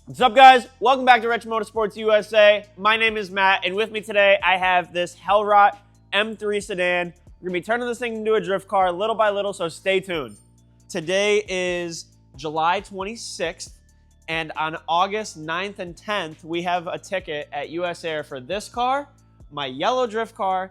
What's up, guys? Welcome back to Retro Motorsports USA. My name is Matt, and with me today I have this Hellrot M3 sedan. We're gonna be turning this thing into a drift car little by little, so stay tuned. Today is July 26th, and on August 9th and 10th, we have a ticket at USAIR for this car, my yellow drift car,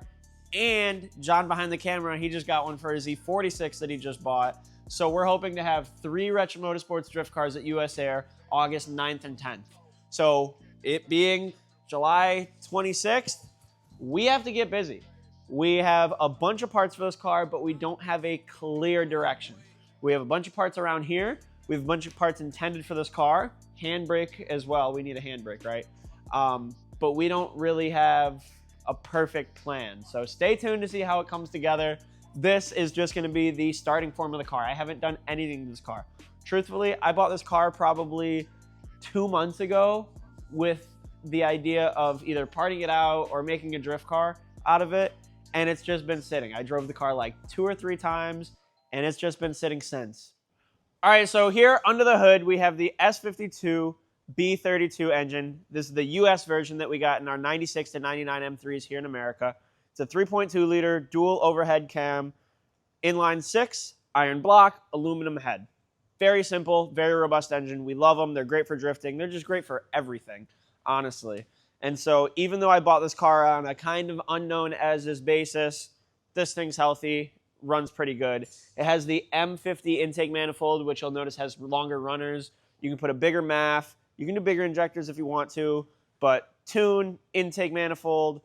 and John behind the camera, he just got one for his E36 that he just bought. So we're hoping to have 3 Retro Motorsports drift cars at USAIR August 9th and 10th. So it being July 26th, we have to get busy. We have a bunch of parts for this car, but we don't have a clear direction. We have a bunch of parts around here. We have a bunch of parts intended for this car. Handbrake as well. We need a handbrake, right? But we don't really have a perfect plan. So stay tuned to see how it comes together. This is just gonna be the starting form of the car. I haven't done anything to this car. Truthfully, I bought this car probably 2 months ago with the idea of either parting it out or making a drift car out of it, and it's just been sitting. I drove the car like 2 or 3 times, and it's just been sitting since. All right, so here under the hood, we have the S52 B32 engine. This is the US version that we got in our 96 to 99 M3s here in America. It's a 3.2 liter dual overhead cam, inline 6, iron block, aluminum head. Very simple, very robust engine. We love them. They're great for drifting. They're just great for everything, honestly. And so even though I bought this car on a kind of unknown as is basis, this thing's healthy, runs pretty good. It has the M50 intake manifold, which you'll notice has longer runners. You can put a bigger MAF. You can do bigger injectors if you want to, but tune, intake manifold,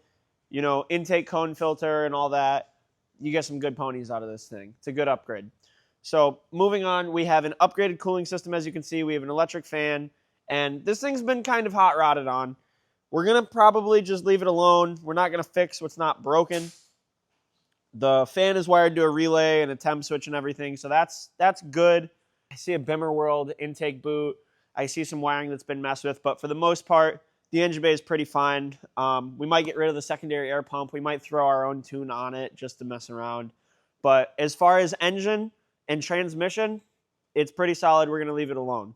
you know, intake cone filter and all that. You get some good ponies out of this thing. It's a good upgrade. So moving on, we have an upgraded cooling system. As you can see, we have an electric fan, and this thing's been kind of hot rodded on. We're gonna probably just leave it alone. We're not gonna fix what's not broken. The fan is wired to a relay and a temp switch and everything, so that's good. I see a Bimmer World intake boot. I see some wiring that's been messed with, but for the most part, the engine bay is pretty fine. We might get rid of the secondary air pump. We might throw our own tune on it just to mess around. But as far as engine and transmission, it's pretty solid. We're going to leave it alone.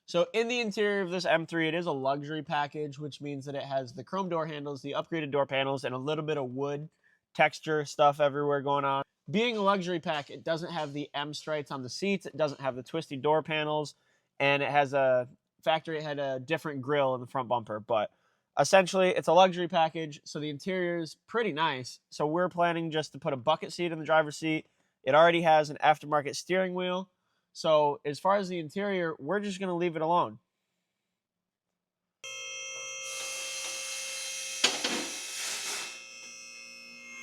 So in the interior of this M3, it is a luxury package, which means that it has the chrome door handles, the upgraded door panels, and a little bit of wood texture stuff everywhere going on. Being a luxury pack, it doesn't have the M stripes on the seats. It doesn't have the twisty door panels, and it has a factory. It had a different grille in the front bumper, but essentially it's a luxury package, so the interior is pretty nice. So we're planning just to put a bucket seat in the driver's seat. It already has an aftermarket steering wheel. So as far as the interior, we're just going to leave it alone.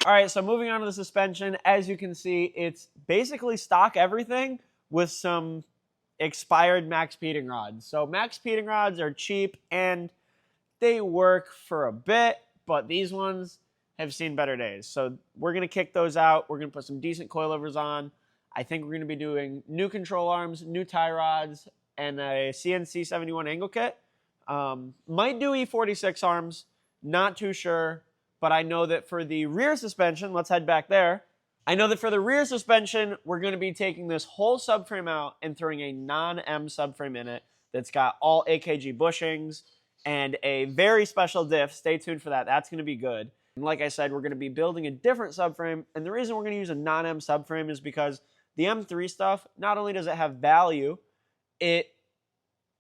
All right, so moving on to the suspension. As you can see, it's basically stock everything with some expired max speeding rods. So max speeding rods are cheap and they work for a bit, but these ones have seen better days. So we're going to kick those out. We're going to put some decent coilovers on. I think we're going to be doing new control arms, new tie rods, and a CNC 71 angle kit. Might do E46 arms, not too sure, but I know that for the rear suspension, let's head back there. I know that for the rear suspension, we're going to be taking this whole subframe out and throwing a non-M subframe in it that's got all AKG bushings and a very special diff. Stay tuned for that. That's going to be good. And like I said, we're going to be building a different subframe, and the reason we're going to use a non-M subframe is because the M3 stuff, not only does it have value, it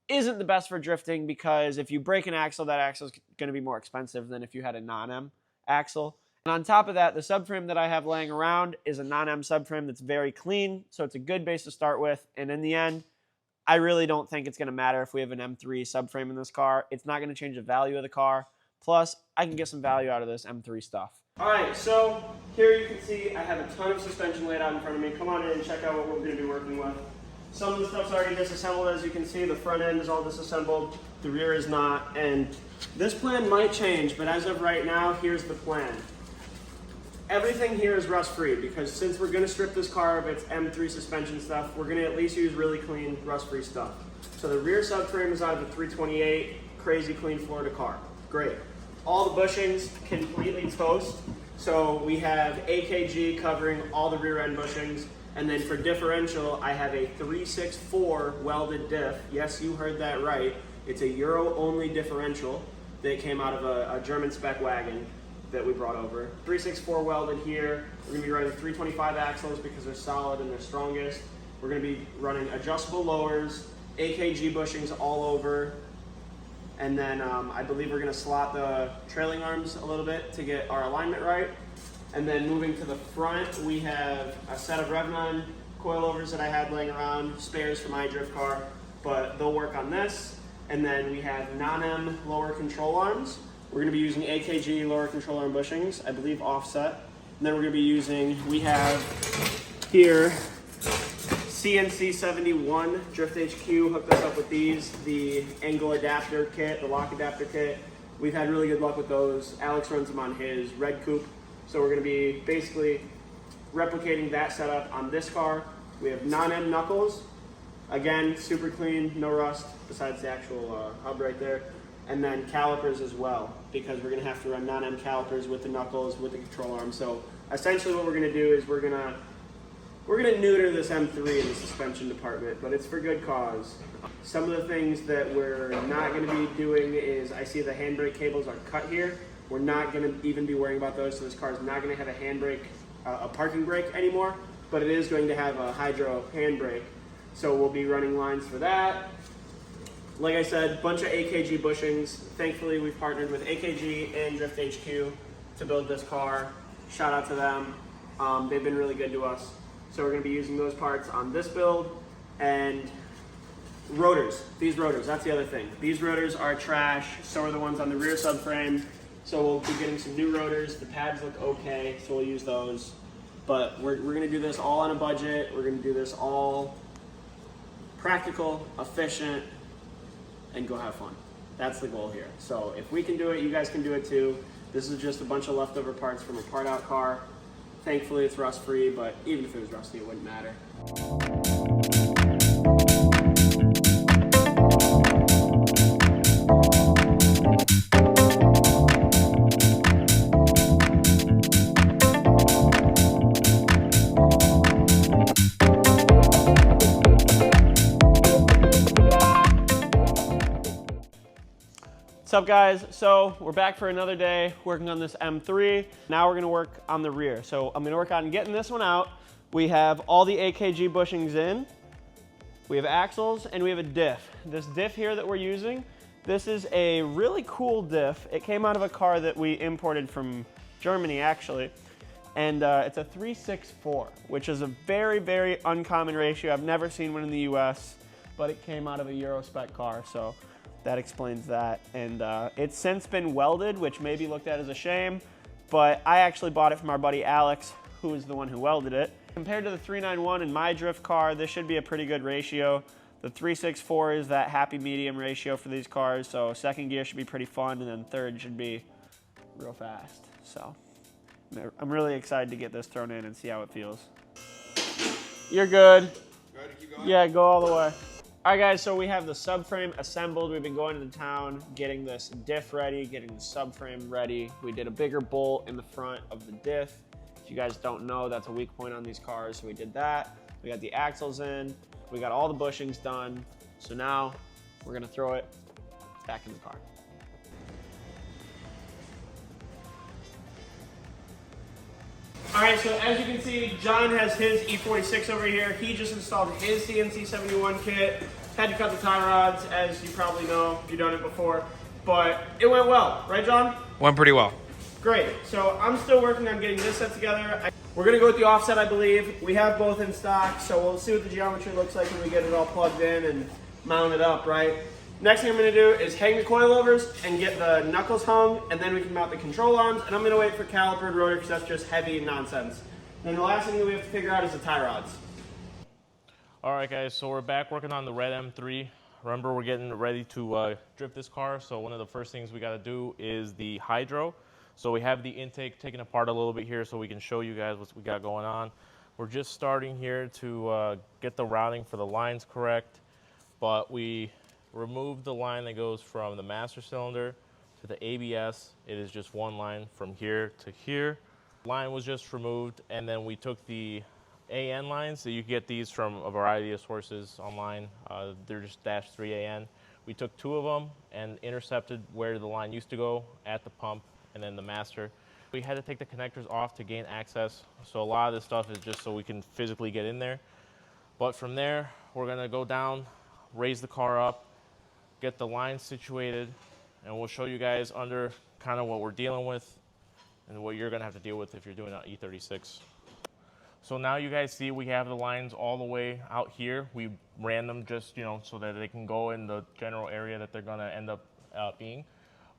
isn't the best for drifting because if you break an axle, that axle is going to be more expensive than if you had a non-M axle. And on top of that, the subframe that I have laying around is a non-M subframe that's very clean, so it's a good base to start with. And in the end, I really don't think it's going to matter if we have an M3 subframe in this car. It's not going to change the value of the car. Plus, I can get some value out of this M3 stuff. All right, so here you can see I have a ton of suspension laid out in front of me. Come on in and check out what we're going to be working with. Some of the stuff's already disassembled, as you can see. The front end is all disassembled. The rear is not. And this plan might change, but as of right now, here's the plan. Everything here is rust-free because since we're going to strip this car of its M3 suspension stuff, we're going to at least use really clean, rust-free stuff. So the rear subframe is out of a 328, crazy clean Florida car. Great. All the bushings completely toast. So we have AKG covering all the rear end bushings. And then for differential, I have a 364 welded diff. Yes, you heard that right. It's a Euro-only differential that came out of a German spec wagon that we brought over. 364 welded here. We're gonna be running 325 axles because they're solid and they're strongest. We're gonna be running adjustable lowers, AKG bushings all over, and then I believe we're gonna slot the trailing arms a little bit to get our alignment right. And then moving to the front, we have a set of Revnon coilovers that I had laying around, spares for my drift car, but they'll work on this. And then we have non-M lower control arms. We're gonna be using AKG lower control arm bushings, I believe offset. And then we're gonna be using, we have here, CNC 71 Drift HQ hooked us up with these, the angle adapter kit, the lock adapter kit. We've had really good luck with those. Alex runs them on his red coupe. So we're gonna be basically replicating that setup on this car. We have non-M knuckles. Again, super clean, no rust, besides the actual hub right there. And then calipers as well, because we're gonna have to run non-M calipers with the knuckles, with the control arm. So essentially what we're gonna do is we're gonna neuter this M3 in the suspension department, but it's for good cause. Some of the things that we're not gonna be doing is, I see the handbrake cables are cut here. We're not gonna even be worrying about those, so this car is not gonna have a handbrake, a parking brake anymore, but it is going to have a hydro handbrake. So we'll be running lines for that. Like I said, bunch of AKG bushings. Thankfully, we've partnered with AKG and Drift HQ to build this car. Shout out to them. They've been really good to us. So we're gonna be using those parts on this build. And rotors, these rotors, that's the other thing. These rotors are trash, so are the ones on the rear subframe. So we'll be getting some new rotors. The pads look okay, so we'll use those. But we're gonna do this all on a budget. We're gonna do this all practical, efficient, and go have fun. That's the goal here. So if we can do it, you guys can do it too. This is just a bunch of leftover parts from a part out car. Thankfully it's rust free, but even if it was rusty, it wouldn't matter. What's up guys? So we're back for another day working on this M3. Now we're gonna work on the rear. So I'm gonna work on getting this one out. We have all the AKG bushings in. We have axles and we have a diff. This diff here that we're using, this is a really cool diff. It came out of a car that we imported from Germany actually. And it's a 364, which is a very, very uncommon ratio. I've never seen one in the US, but it came out of a Euro spec car. So that explains that. And it's since been welded, which may be looked at as a shame, but I actually bought it from our buddy Alex, who is the one who welded it. Compared to the 391 in my drift car, this should be a pretty good ratio. The 364 is that happy medium ratio for these cars, so second gear should be pretty fun, and then third should be real fast. So I'm really excited to get this thrown in and see how it feels. You're good. Ready to keep going? Yeah, go all the way. All right guys, so we have the subframe assembled. We've been going to town, getting this diff ready, getting the subframe ready. We did a bigger bolt in the front of the diff. If you guys don't know, that's a weak point on these cars, so we did that. We got the axles in, we got all the bushings done. So now we're gonna throw it back in the car. All right, so as you can see, John has his E36 over here. He just installed his CNC 71 kit. Had to cut the tie rods, as you probably know, if you've done it before. But it went well, right, John? Went pretty well. Great. So I'm still working on getting this set together. We're gonna go with the offset, I believe. We have both in stock, so we'll see what the geometry looks like when we get it all plugged in and mounted up, right? Next thing I'm gonna do is hang the coilovers and get the knuckles hung, and then we can mount the control arms, and I'm gonna wait for calipered rotor because that's just heavy nonsense. And then the last thing that we have to figure out is the tie rods. All right guys, so we're back working on the red M3. Remember, we're getting ready to drift this car, so one of the first things we gotta do is the hydro. So we have the intake taken apart a little bit here so we can show you guys what we got going on. We're just starting here to get the routing for the lines correct, but we removed the line that goes from the master cylinder to the ABS. It is just one line from here to here. Line was just removed, and then we took the AN lines. So you can get these from a variety of sources online. They're just -3 AN. We took 2 of them and intercepted where the line used to go at the pump and then the master. We had to take the connectors off to gain access. So a lot of this stuff is just so we can physically get in there. But from there, we're gonna go down, raise the car up, get the line situated, and we'll show you guys under kind of what we're dealing with and what you're gonna have to deal with if you're doing an E36. So now you guys see we have the lines all the way out here. We ran them just, you know, so that they can go in the general area that they're gonna end up being.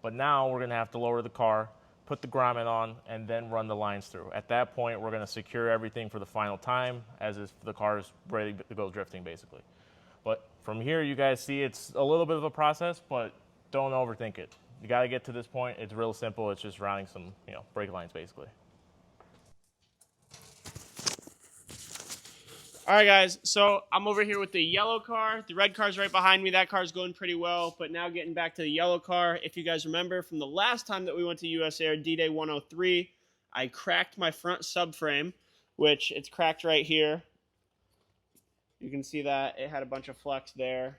But now we're gonna have to lower the car, put the grommet on, and then run the lines through. At that point, we're gonna secure everything for the final time as if the car is ready to go drifting, basically. But from here, you guys see it's a little bit of a process, but don't overthink it. You gotta get to this point. It's real simple. It's just routing some, you know, brake lines, basically. All right, guys, so I'm over here with the yellow car. The red car's right behind me. That car's going pretty well, but now getting back to the yellow car. If you guys remember from the last time that we went to USAIR D-Day 103, I cracked my front subframe, which it's cracked right here. You can see that. It had a bunch of flex there.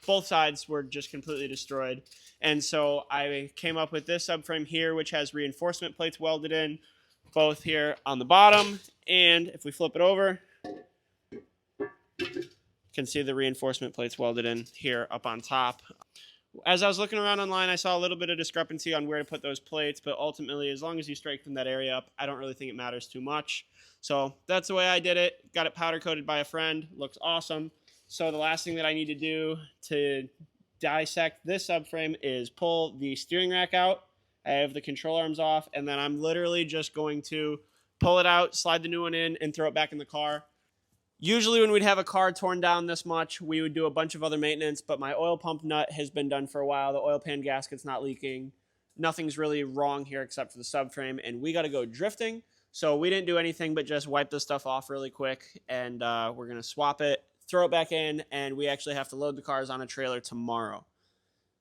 Both sides were just completely destroyed. And so I came up with this subframe here, which has reinforcement plates welded in, both here on the bottom. And if we flip it over, you can see the reinforcement plates welded in here up on top. As I was looking around online, I saw a little bit of discrepancy on where to put those plates, but ultimately, as long as you strengthen that area up, I don't really think it matters too much. So that's the way I did it. Got it powder coated by a friend. Looks awesome. So the last thing that I need to do to dissect this subframe is pull the steering rack out. I have the control arms off, and then I'm literally just going to pull it out, slide the new one in, and throw it back in the car. Usually when we'd have a car torn down this much, we would do a bunch of other maintenance, but my oil pump nut has been done for a while. The oil pan gasket's not leaking. Nothing's really wrong here except for the subframe, and we got to go drifting. So we didn't do anything but just wipe this stuff off really quick, and we're going to swap it, throw it back in, and we actually have to load the cars on a trailer tomorrow.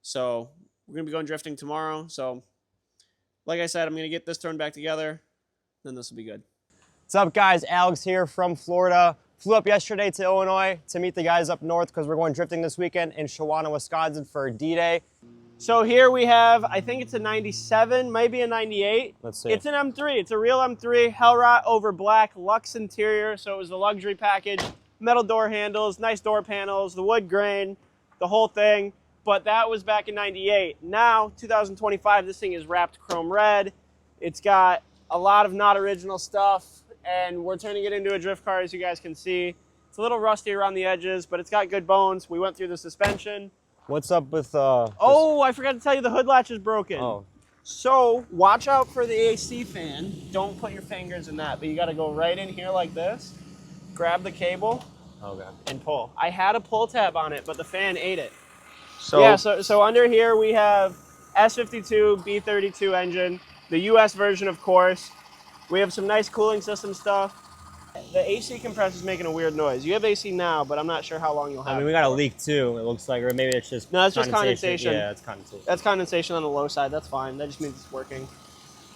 So we're going to be going drifting tomorrow. So like I said, I'm going to get this thrown back together, then this will be good. What's up, guys? Alex here from Florida. Flew up yesterday to Illinois to meet the guys up north because we're going drifting this weekend in Shawano, Wisconsin for D-Day. So here we have, I think it's a 97, maybe a 98. Let's see. It's an M3. It's a real M3, Hellrot over black, luxe interior. So it was the luxury package, metal door handles, nice door panels, the wood grain, the whole thing. But that was back in 98. Now, 2025, this thing is wrapped chrome red. It's got a lot of not original stuff, and we're turning it into a drift car, as you guys can see. It's a little rusty around the edges, but it's got good bones. We went through the suspension. What's up with Oh, I forgot to tell you the hood latch is broken. Oh. So watch out for the AC fan. Don't put your fingers in that, but you got to go right in here like this, grab the cable, and pull. I had a pull tab on it, but the fan ate it. So yeah, so under here we have S52 B32 engine, the US version, of course. We have some nice cooling system stuff. The AC compressor is making a weird noise. You have AC now, but I'm not sure how long you'll have. I mean, we got a leak too, it looks like, or maybe it's just No, it's just condensation. Yeah, it's condensation. That's condensation on the low side. That's fine. That just means it's working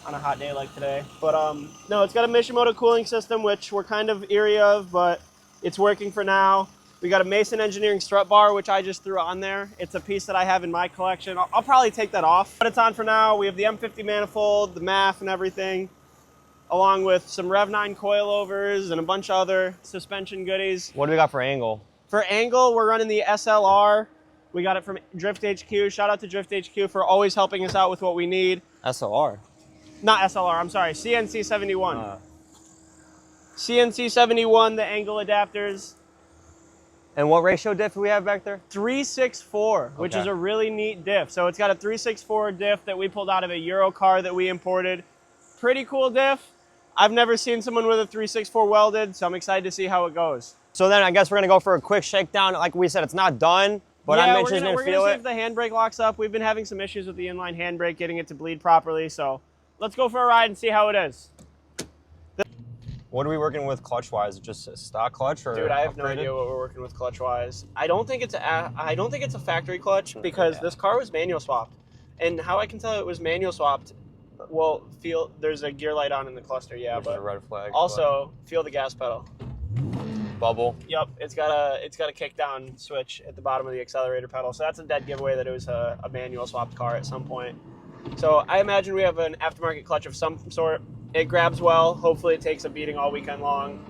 on a hot day like today. But no, it's got a Mishimoto cooling system, which we're kind of eerie of, but it's working for now. We got a Mason Engineering strut bar, which I just threw on there. It's a piece that I have in my collection. I'll probably take that off, but it's on for now. We have the M50 manifold, the MAF and everything, along with some Rev 9 coilovers and a bunch of other suspension goodies. What do we got for angle? For angle, we're running the SLR. We got it from Drift HQ. Shout out to Drift HQ for always helping us out with what we need. SLR? Not SLR, I'm sorry, CNC 71. CNC 71, the angle adapters. And what ratio diff do we have back there? 364, which is a really neat diff. So it's got a 364 diff that we pulled out of a Euro car that we imported. Pretty cool diff. I've never seen someone with a 364 welded, so I'm excited to see how it goes. So then I guess we're gonna go for a quick shakedown. Like we said, it's not done, but yeah, I'm interested in we're feel gonna it. see if the handbrake locks up. We've been having some issues with the inline handbrake, getting it to bleed properly. So let's go for a ride and see how it is. What are we working with clutch-wise? Just a stock clutch, or Dude, I have no upgraded? idea what we're working with clutch-wise. I don't think it's a factory clutch because this car was manual swapped, and how I can tell it was manual swapped Well, there's a gear light on in the cluster, yeah, There's but a red flag. also feel the gas pedal. Bubble. Yep, it's got a kick down switch at the bottom of the accelerator pedal. So that's a dead giveaway that it was a manual swapped car at some point. So I imagine we have an aftermarket clutch of some sort. It grabs well. Hopefully it takes a beating all weekend long.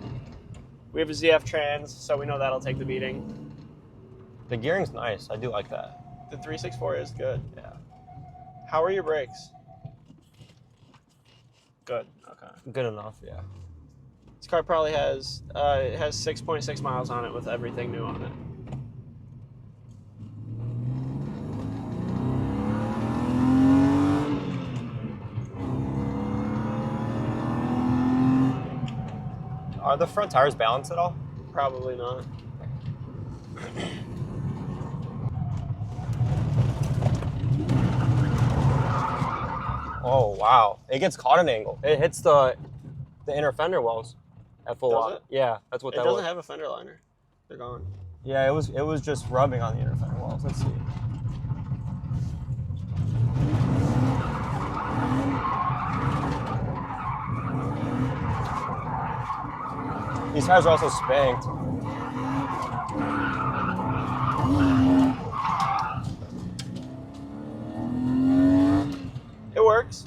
We have a ZF trans, so we know that'll take the beating. The gearing's nice. I do like that. The 364 is good. Yeah. How are your brakes? Good. Okay. Good enough, yeah. This car probably has it has 6.6 miles on it with everything new on it. Are the front tires balanced at all? Probably not. Oh, wow. It gets caught at an angle. It hits the inner fender wells at full Does lock. it? Yeah, that's what It that was. doesn't have a fender liner. They're gone. Yeah, it was just rubbing on the inner fender wells. Let's see. These tires are also spanked. It works.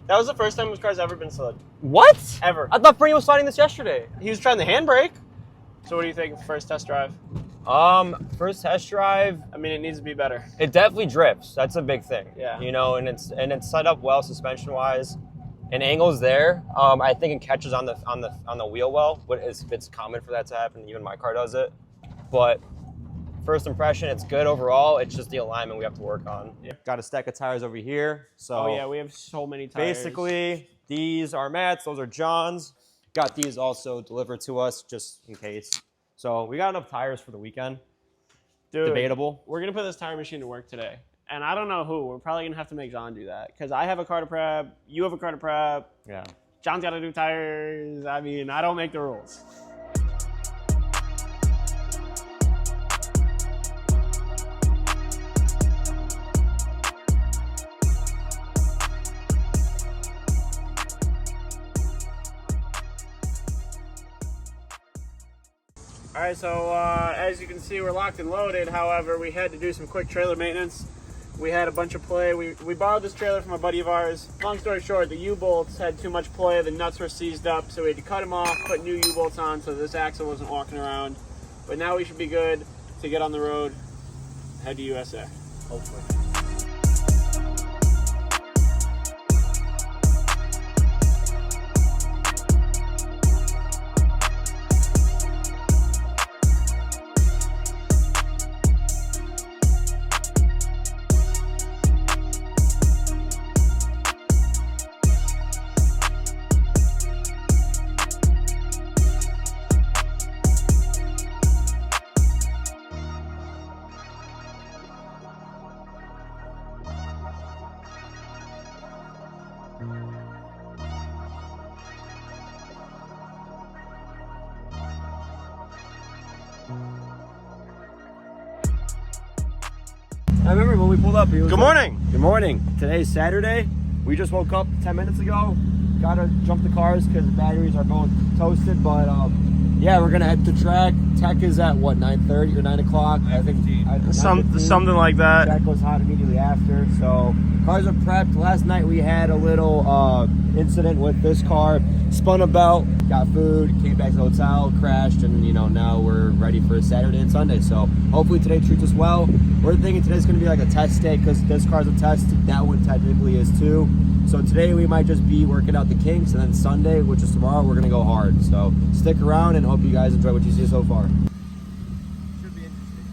That was the first time this car's ever been slid. What? Ever. I thought Bernie was sliding this yesterday. He was trying the handbrake. So what do you think of the first test drive? First test drive, I mean, it needs to be better. it definitely drifts. That's a big thing. Yeah. You know, and it's set up well suspension wise, and angles there. I think it catches on the wheel well. But it's common for that to happen. Even my car does it. But first impression, it's good overall. It's just the alignment we have to work on. Yeah. Got a stack of tires over here. So Oh yeah, we have so many tires. basically, these are Matt's. Those are John's. Got these also delivered to us just in case. So we got enough tires for the weekend. Dude, Debatable. We're gonna put this tire machine to work today, and I don't know who. We're probably gonna have to make John do that because I have a car to prep. You have a car to prep. Yeah. John's got to do tires. I mean, I don't make the rules. All right, so as you can see, we're locked and loaded. However, we had to do some quick trailer maintenance. We had a bunch of play. We borrowed this trailer from a buddy of ours. Long story short, the U-bolts had too much play. The nuts were seized up, so we had to cut them off, put new U-bolts on so this axle wasn't walking around. But now we should be good to get on the road, head to USAIR, hopefully. I remember when we pulled up. He was Good morning. Good morning. Today's Saturday. We just woke up 10 minutes ago. Gotta jump the cars because the batteries are both toasted. But yeah, we're gonna head to track. Tech is at what, 9:30 or 9 o'clock? 9:15. Something like that. Track goes hot immediately after. So cars are prepped. Last night we had a little incident with this car. Spun a belt, got food, came back to the hotel, crashed, and you know now we're ready for Saturday and Sunday. So hopefully today treats us well. We're thinking today's gonna be like a test day because this car's a test. That one technically is too. So today we might just be working out the kinks, and then Sunday, which is tomorrow, we're gonna go hard. So stick around and hope you guys enjoy what you see so far. Should be interesting.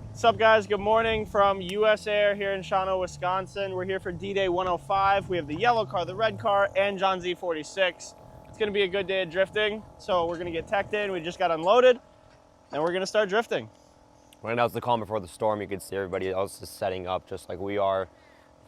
What's up, guys? Good morning from USAIR here in Shawano, Wisconsin. We're here for D-Day 105. We have the yellow car, the red car, and John's E36. It's gonna be a good day of drifting, so we're gonna get teched in. We just got unloaded, and we're gonna start drifting. Right now it's the calm before the storm. You can see everybody else is setting up just like we are.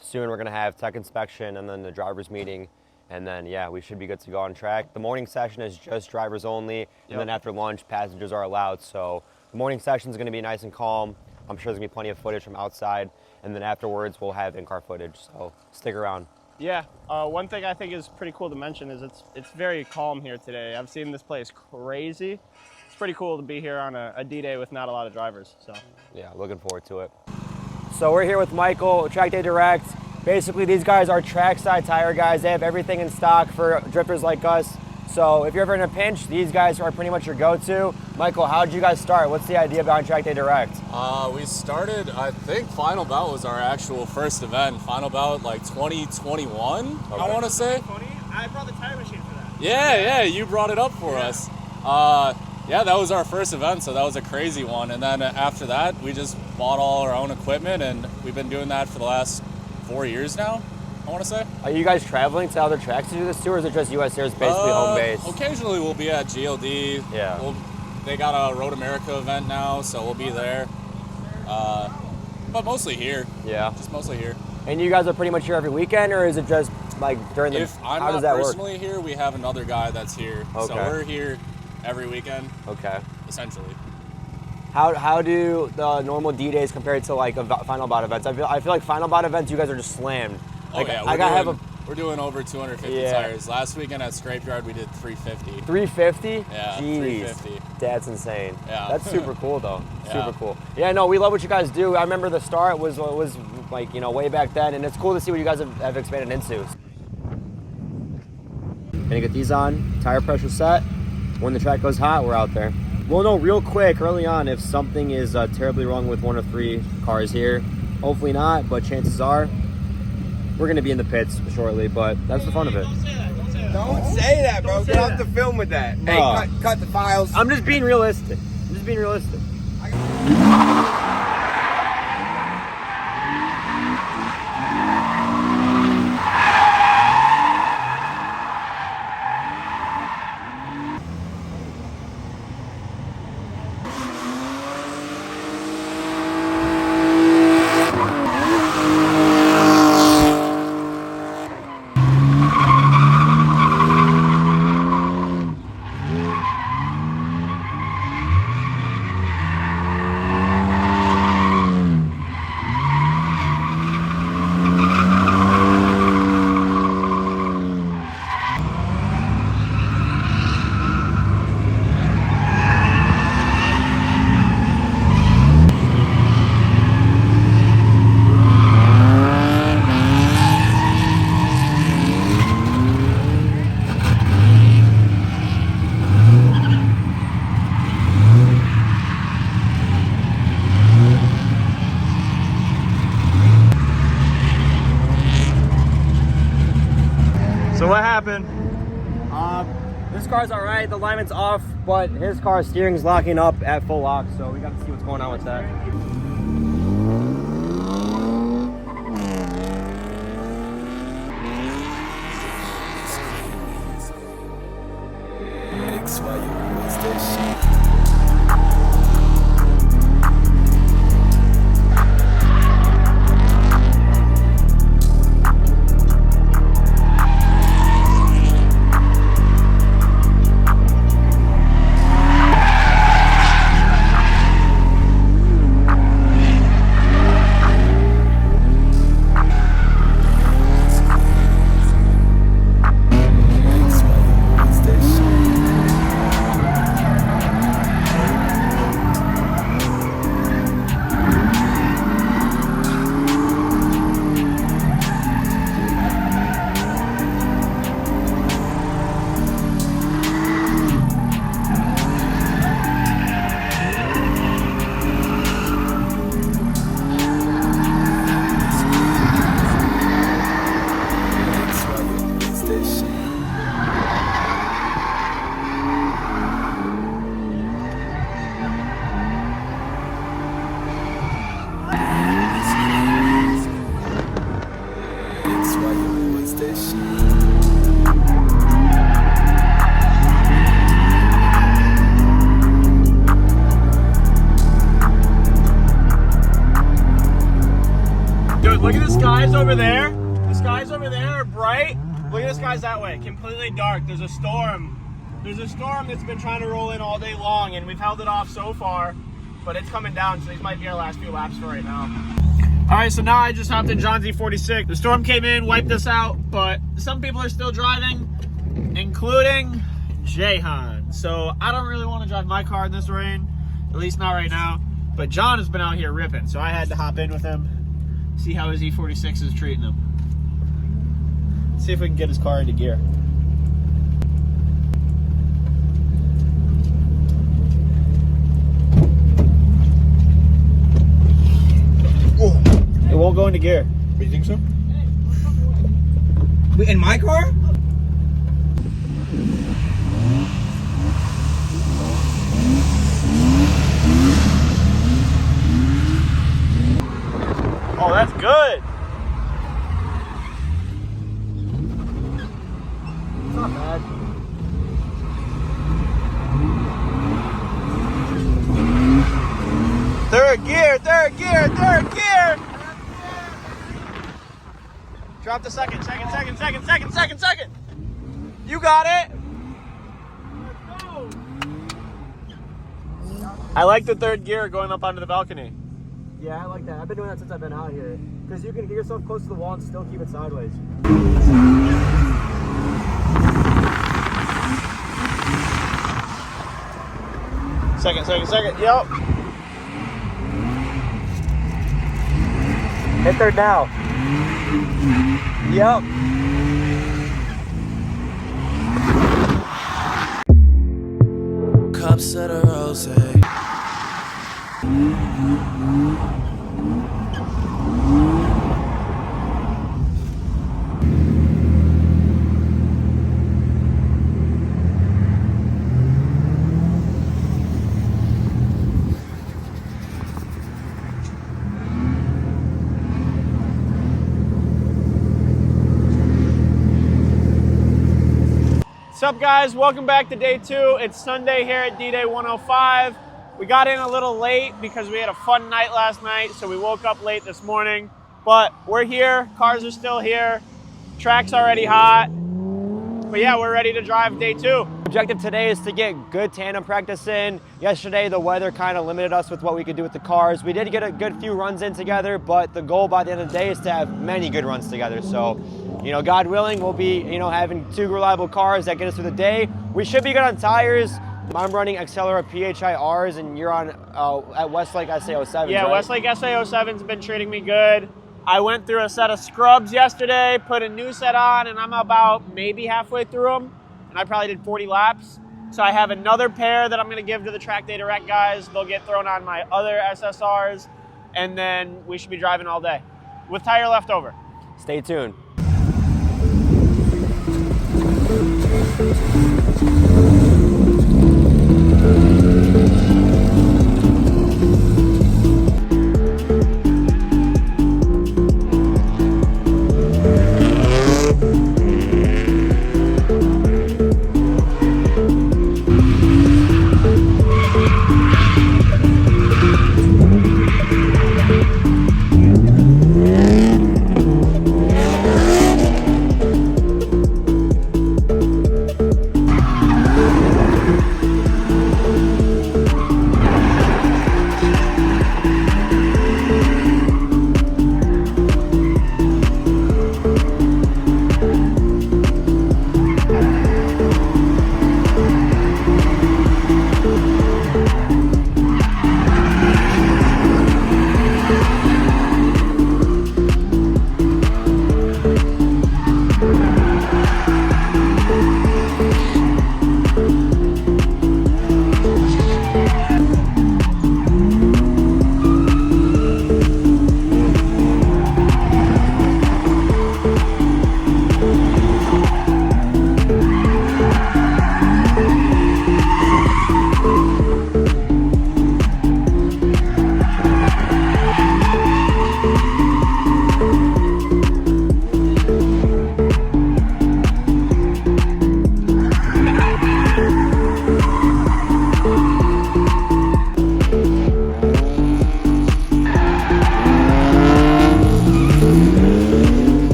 Soon we're gonna have tech inspection and then the driver's meeting. And then, yeah, we should be good to go on track. The morning session is just drivers only, and then after lunch, passengers are allowed. So the morning session is going to be nice and calm. I'm sure there's going to be plenty of footage from outside. And then afterwards, we'll have in-car footage. So stick around. Yeah, one thing I think is pretty cool to mention is it's very calm here today. I've seen this place crazy. It's pretty cool to be here on a D-Day with not a lot of drivers. So yeah, looking forward to it. So we're here with Michael, Track Day Direct. Basically, these guys are trackside tire guys. They have everything in stock for drifters like us. So if you're ever in a pinch, these guys are pretty much your go-to. Michael, how did you guys start? What's the idea behind Track Day Direct? We started, I think Final Bout was our actual first event. Final Bout like 2021, okay. I want to say. I brought the tire machine for that. Yeah, you brought it up for us. Yeah, that was our first event, so that was a crazy one. And then after that, we just bought all our own equipment, and we've been doing that for the last 4 years now, I want to say. Are you guys traveling to other tracks to do this too, or is it just USAIR's basically home base? Occasionally we'll be at GLD. Yeah. They got a Road America event now, so we'll be there. But mostly here. Yeah. Just mostly here. And you guys are pretty much here every weekend, or is it just like during the... If I'm how does not that personally work? here, we have another guy that's here. Okay. So we're here every weekend. Okay. Essentially. How do the normal D-Days compare to like Final Bout events? I feel like Final Bout events, you guys are just slammed. Like, Oh yeah, we're doing over 250 tires. Last weekend at Scrapeyard we did 350. 350? Yeah, Jeez. 350. That's insane. Yeah. That's super cool though. Yeah. Super cool. Yeah, no, we love what you guys do. I remember the start was like, you know, way back then, and it's cool to see what you guys have expanded into. Gonna get these on, tire pressure set. When the track goes hot, we're out there. We'll know real quick early on if something is terribly wrong with one of 3 cars here. Hopefully not, but chances are we're going to be in the pits shortly, but that's the fun of it. Don't say that, bro. Get off the film with that. Hey, cut the files. I'm just being realistic. So what happened? This car's all right. The alignment's off, but his car's steering's locking up at full lock, so we got to see what's going on with that. Dude, look at the skies over there. The skies over there are bright. Look at this guy's that way, completely dark. There's a storm. There's a storm that's been trying to roll in all day long, and we've held it off so far, but it's coming down, so these might be our last few laps for right now. All right, so now I just hopped in John's E46. The storm came in, wiped us out, but some people are still driving, including Jahan. So I don't really want to drive my car in this rain, at least not right now. But John has been out here ripping, so I had to hop in with him, see how his E46 is treating him. See if we can get his car into gear. It won't go into gear. You think so? Wait, in my car? Oh, that's good. It's not bad. Third gear, third gear, third gear. Drop the second. You got it. I like the third gear going up onto the balcony. Yeah, I like that. I've been doing that since I've been out here. Because you can get yourself close to the wall and still keep it sideways. Second. Yep. Hit third now. Yep. Cups of the rose. What's up, guys? Welcome back to day 2. It's Sunday here at D-Day 105. We got in a little late because we had a fun night last night, so we woke up late this morning. But we're here, cars are still here, track's already hot. But yeah, we're ready to drive day 2. Objective today is to get good tandem practice in. Yesterday, the weather kind of limited us with what we could do with the cars. We did get a good few runs in together, but the goal by the end of the day is to have many good runs together. So, you know, God willing, we'll be, having 2 reliable cars that get us through the day. We should be good on tires. I'm running Accelera PHI-Rs, and you're on at Westlake SA07. Yeah, right? Westlake SA07's been treating me good. I went through a set of scrubs yesterday, put a new set on, and I'm about maybe halfway through them. And I probably did 40 laps. So I have another pair that I'm going to give to the Track Day Direct guys. They'll get thrown on my other SSRs, and then we should be driving all day with tire left over. Stay tuned.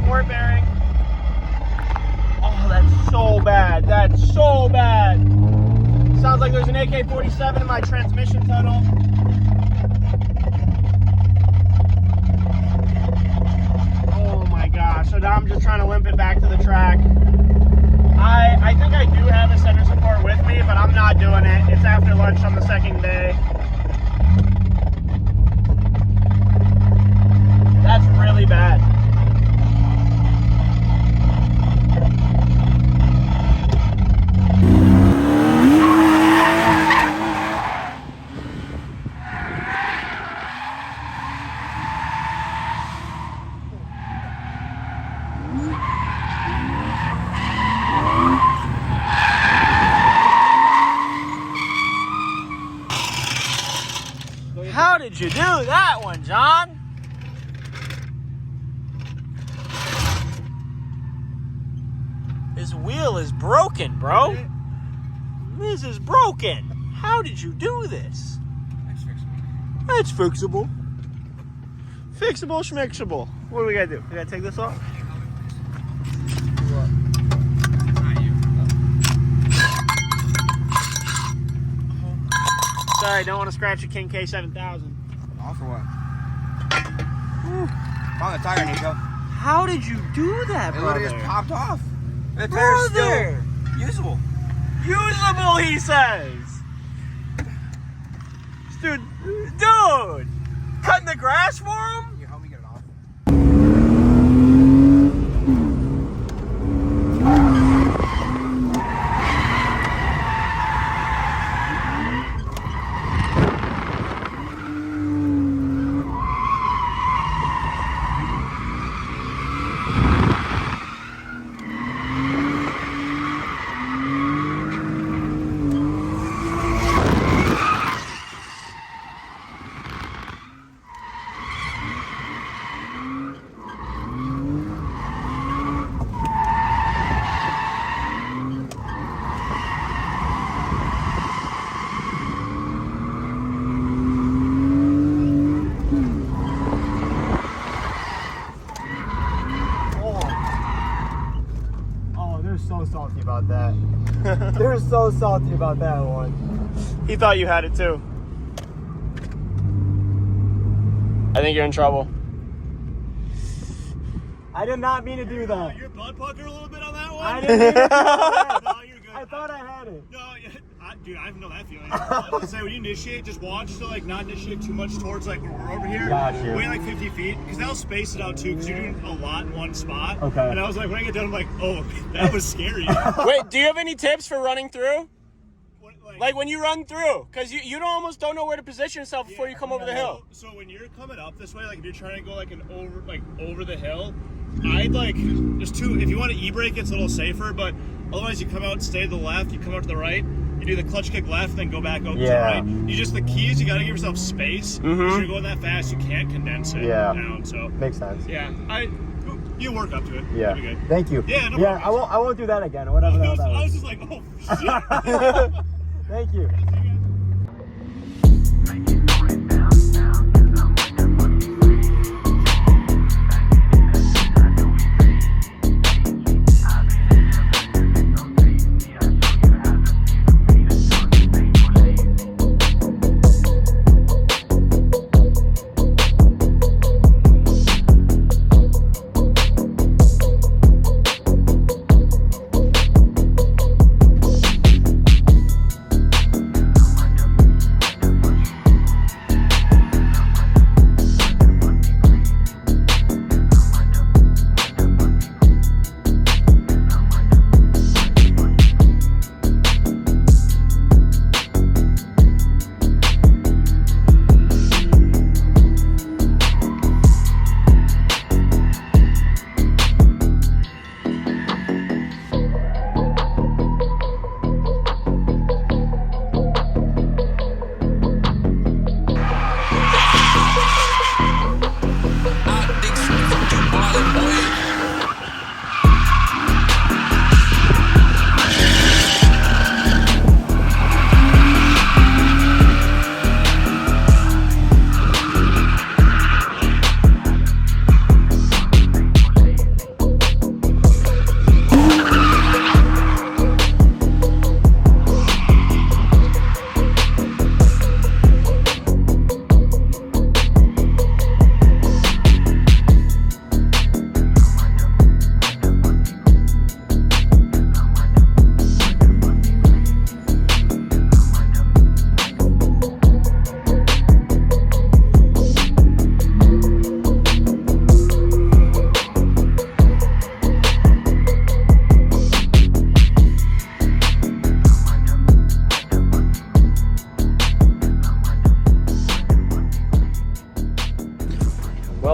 support bearing. Oh, that's so bad. That's so bad. Sounds like there's an AK-47 in my transmission tunnel. Oh my gosh. So now I'm just trying to limp it back to the track. I think I do have a center support with me, but I'm not doing it. It's after lunch on the second day. That's really bad. How did you do that one, John? This wheel is broken, bro. This is broken. How did you do this? That's fixable. Fixable, schmixable. What do we gotta do? We gotta take this off? Sorry, don't want to scratch a King K7000. Off or what? On the tire, Niko. How did you do that, It brother? literally just popped off. The tire's still usable. Usable, he says. Dude, cutting the grass for him? You help me get it off. So salty about that. They're so salty about that one. He thought you had it too. I think you're in trouble. I did not mean to do that. Your butt pucker a little bit on that one? I didn't mean to do that. No, you're good. I thought I had it. No, dude, I know that feeling. I was gonna say, when you initiate, just watch to like not initiate too much towards like where we're over here. Gotcha. Wait like 50 feet, because that'll space it out too, because you're doing a lot in one spot. Okay. And I was like, when I get done, I'm like, oh, that was scary. Wait, do you have any tips for running through? What, Like when you run through, because you almost don't know where to position yourself before you come over the hill. So when you're coming up this way, like if you're trying to go like over the hill, I'd like just if you want to e-brake, it's a little safer, but otherwise you come out, stay to the left, you come out to the right, you do the clutch kick left, then go back out to the right. The keys, you got to give yourself space. Because you're going that fast, you can't condense it down. So Makes sense. yeah, you work up to it. Yeah. You'll be good. Thank you. Yeah, no Yeah, problem. I won't do that again. Or whatever the hell that I was. was just like, oh shit. Thank you.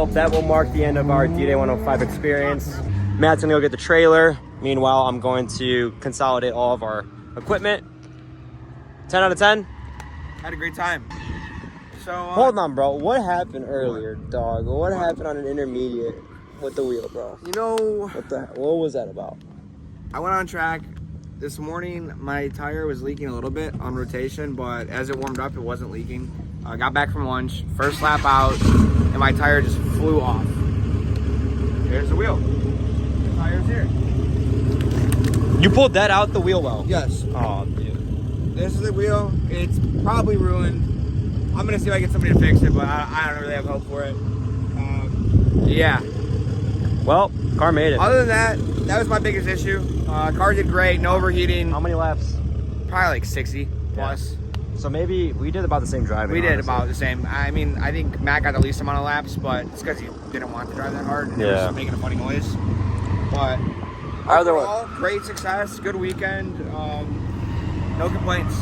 Well, that will mark the end of our D-Day 105 experience. Matt's gonna go get the trailer. Meanwhile, I'm going to consolidate all of our equipment. 10 out of 10? Had a great time. So Hold on, bro. What happened earlier, dog? What happened on an intermediate with the wheel, bro? you know, What was that about? I went on track this morning. My tire was leaking a little bit on rotation, but as it warmed up, it wasn't leaking. I got back from lunch, first lap out, and my tire just flew off. There's the wheel. The tire's here. You pulled that out the wheel well? Yes. Oh, dude. This is the wheel. It's probably ruined. I'm gonna see if I can get somebody to fix it, but I don't really have hope for it. Yeah. Well, car made it. Other than that, that was my biggest issue. Car did great, no overheating. How many laps? Probably like 60 plus. So maybe we did about the same driving. We did honestly. about the same. I mean, I think Matt got the least amount of laps, but it's because he didn't want to drive that hard. And It was making a funny noise. But overall, great success, good weekend. No complaints.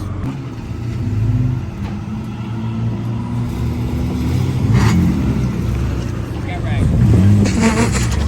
Get right.